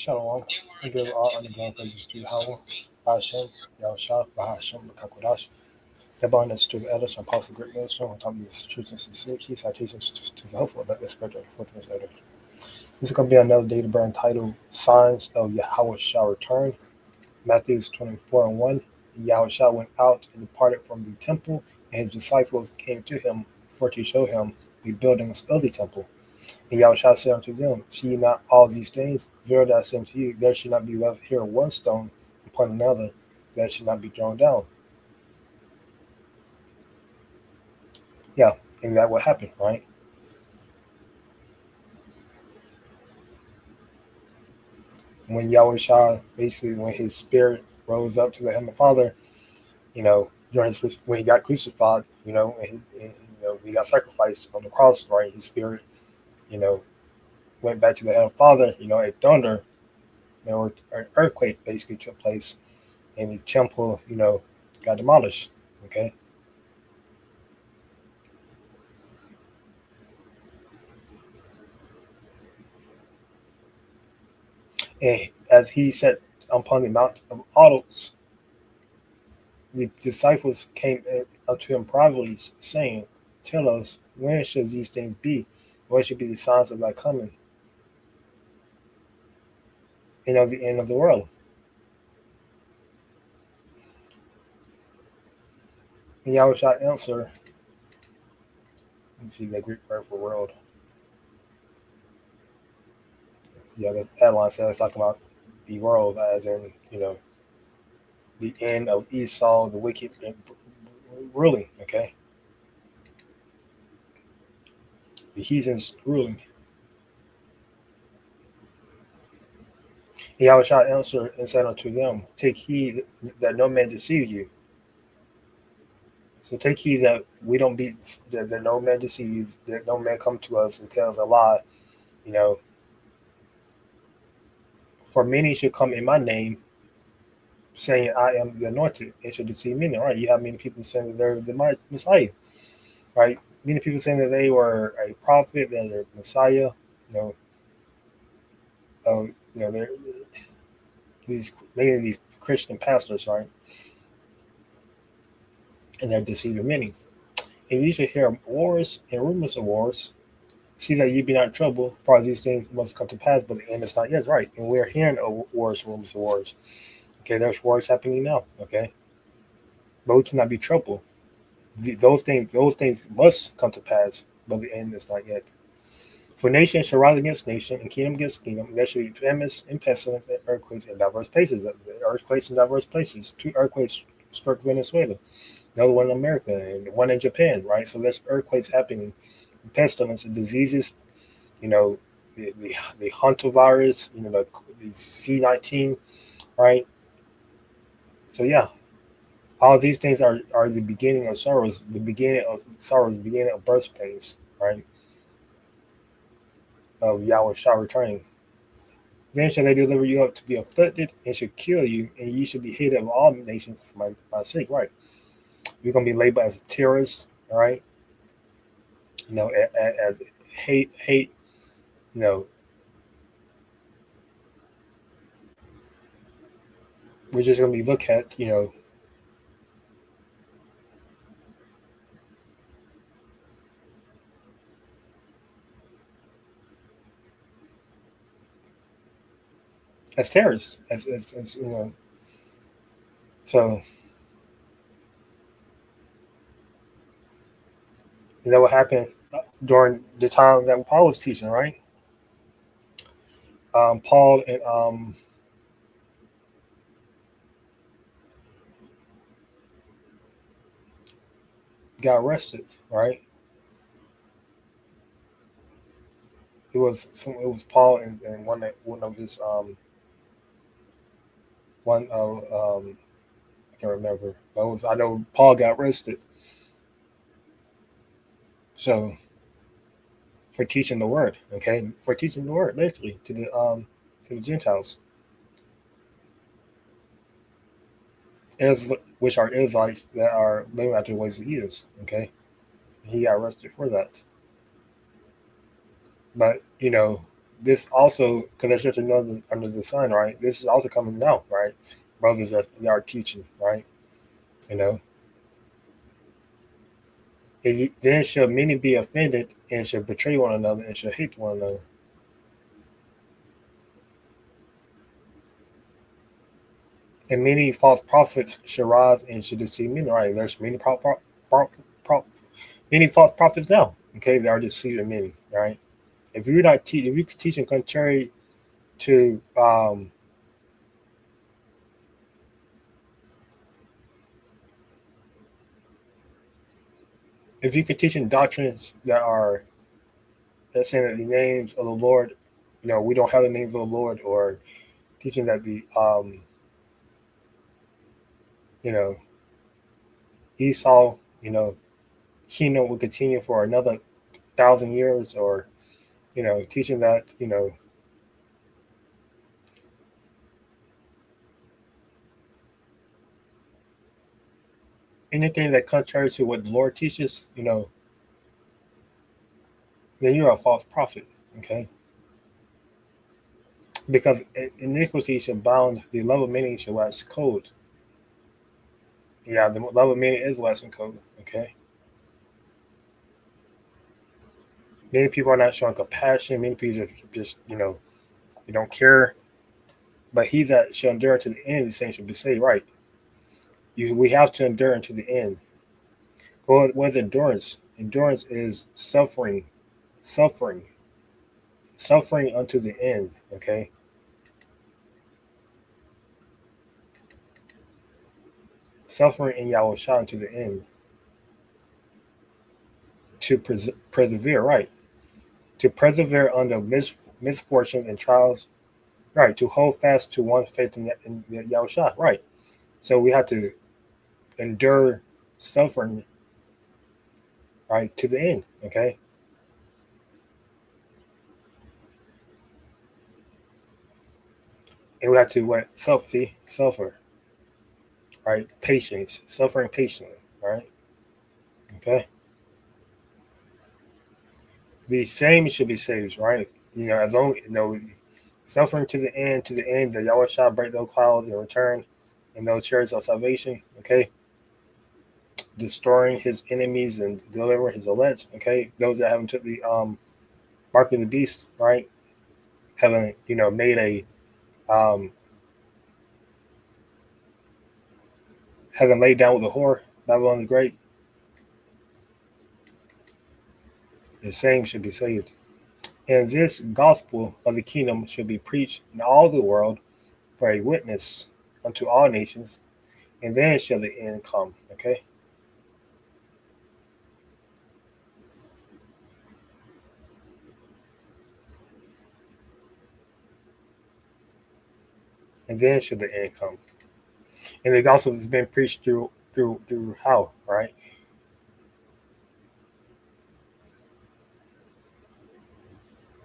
Shalom. I give all honor and praises to Yahweh, Hashem, Yahushua, Bahashem, Kakodash. The abundance to the elders and apostle great minister, on top of these truths and sincerity, citations to the helpful, but the spiritual forgiveness later. This is going to be another day to burn entitled Signs of Yahweh Shall Return. Matthew 24:1. Yahweh went out and departed from the temple, and his disciples came to him for to show him the buildings of the temple. And Yahushua said unto them, See ye not all these things? Verily I say unto you, there should not be left here one stone upon another that should not be thrown down. Yeah, and that would happen, right? When Yahushua, basically, when his spirit rose up to the heavenly Father, during when he got crucified, he got sacrificed on the cross, right? His spirit, went back to the heavenly Father, a thunder, an earthquake basically took place, and the temple, got demolished. Okay. And as he sat upon the Mount of Olives, the disciples came up to him privately, saying, Tell us, when shall these things be? What should be the signs of thy coming? And of the end of the world. And Yahushua answered, let me see the Greek word for world. Yeah, the headline says talking about the world as in, the end of Esau, the wicked ruling, okay? The heathens ruling. Yahushua answered and said unto them, Take heed that no man deceive you. So take heed that we don't be that no man deceive you, that no man come to us and tells a lie, For many should come in my name, saying I am the anointed, and should deceive many. All right, you have many people saying that they're the Messiah, right? Many people saying that they were a prophet, that they're Messiah, they're many of these Christian pastors, right? And they're deceiving many. And you should hear wars and rumors of wars. See that ye be not in trouble, for as these things must come to pass, but the end is not yet, right? And we're hearing of wars, rumors of wars. Okay, there's wars happening now, okay? But we cannot be troubled. Those things must come to pass, but the end is not yet. For nation shall rise against nation, and kingdom against kingdom. There shall be famines and pestilence and earthquakes in diverse places. Earthquakes in diverse places. 2 earthquakes struck Venezuela, the other one in America, and one in Japan, right? So there's earthquakes happening, pestilence and diseases, the hantavirus, the C-19, right? So yeah, all these things are the beginning of sorrows, the beginning of birth pains, right? Of Yahweh shall returning. Then shall they deliver you up to be afflicted, and shall kill you, and you shall be hated of all nations for my sake, right? You're going to be labeled as a terrorist, all right? As hate, we're just going to be looked at, as terrorists, as So, what happened during the time that Paul was teaching, right? Paul and got arrested, right? It was Paul and one of his one of I can't remember, but I know Paul got arrested. So for teaching the word, okay, for teaching the word, basically to the Gentiles, which are Israelites that are living after the ways of heathens, okay. He got arrested for that. But this also, because there's such another under the sun, right? This is also coming now, right? Brothers that are teaching, right? You know, then shall many be offended and shall betray one another and shall hate one another. And many false prophets shall rise and shall deceive many, right? There's many false prophets now, okay? They are deceiving many, right? If you're not if you're teaching contrary to if you could teach in doctrines that are that's saying that the names of the Lord, we don't have the names of the Lord, or teaching that the you know, Esau, kingdom will continue for another 1,000 years, or teaching that anything that contrary to what the Lord teaches, then you're a false prophet. Okay, because iniquity shall bound, the love of many shall wax cold. Yeah, the love of many is waxing cold. Okay, many people are not showing compassion. Many people just you don't care. But he that shall endure to the end, the same shall be saved. Right? We have to endure unto the end. What is endurance? Endurance is suffering, suffering, suffering unto the end. Okay, suffering in Yahushua unto the end, to persevere. Right? To persevere under misfortune and trials. Right? To hold fast to one's faith in Yahushua. Right? So we have to endure suffering, right, to the end. Okay, and we have to what suffer, right, patience, suffering patiently, right. Okay, the same should be saved, right. As long suffering to the end that Yahweh shall break those clouds and return in those chariots of salvation. Okay, destroying his enemies and delivering his elect. Okay, those that haven't took the mark of the beast, right, haven't made a haven't laid down with the whore. Babylon the Great. The same should be saved. And this gospel of the kingdom should be preached in all the world for a witness unto all nations, and then shall the end come. Okay? And then shall the end come. And the gospel has been preached through how, right?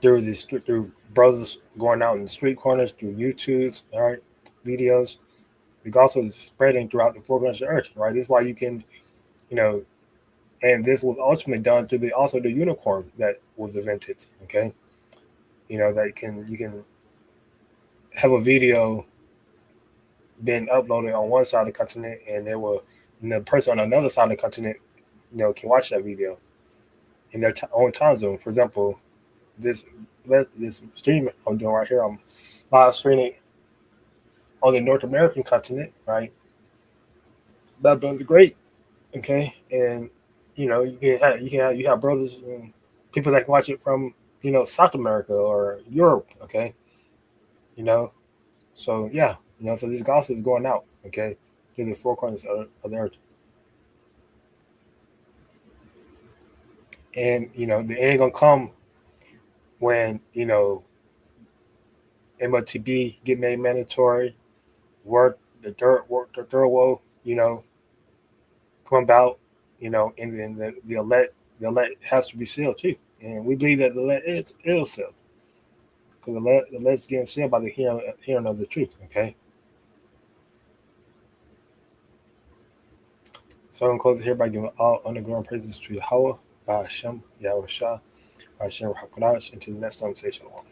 Through brothers going out in the street corners, through YouTube's, all right, videos. The gospel is spreading throughout the four corners of the earth, right? This is why you can, you know, and this was ultimately done through the unicorn that was invented. Okay, that you can have a video being uploaded on one side of the continent, and the person on another side of the continent, can watch that video in their own time zone. For example, this this stream I'm doing right here, I'm live streaming on the North American continent, right? Babylon's great, okay, and you have brothers and people that can watch it from South America or Europe, okay, you know, so yeah, so this gospel is going out, okay, to the four corners of the earth, and the end gonna come when MOTB get made mandatory, work the third will come about, and then the elect has to be sealed too, and we believe that the elect is sealed because the elect's getting sealed by the hearing of the truth, okay. So I'm going to close it here by giving all underground praises to Yahweh, by Hashem, Yahweh Shah, by Hashem Hakadash, until the next time, say shalom.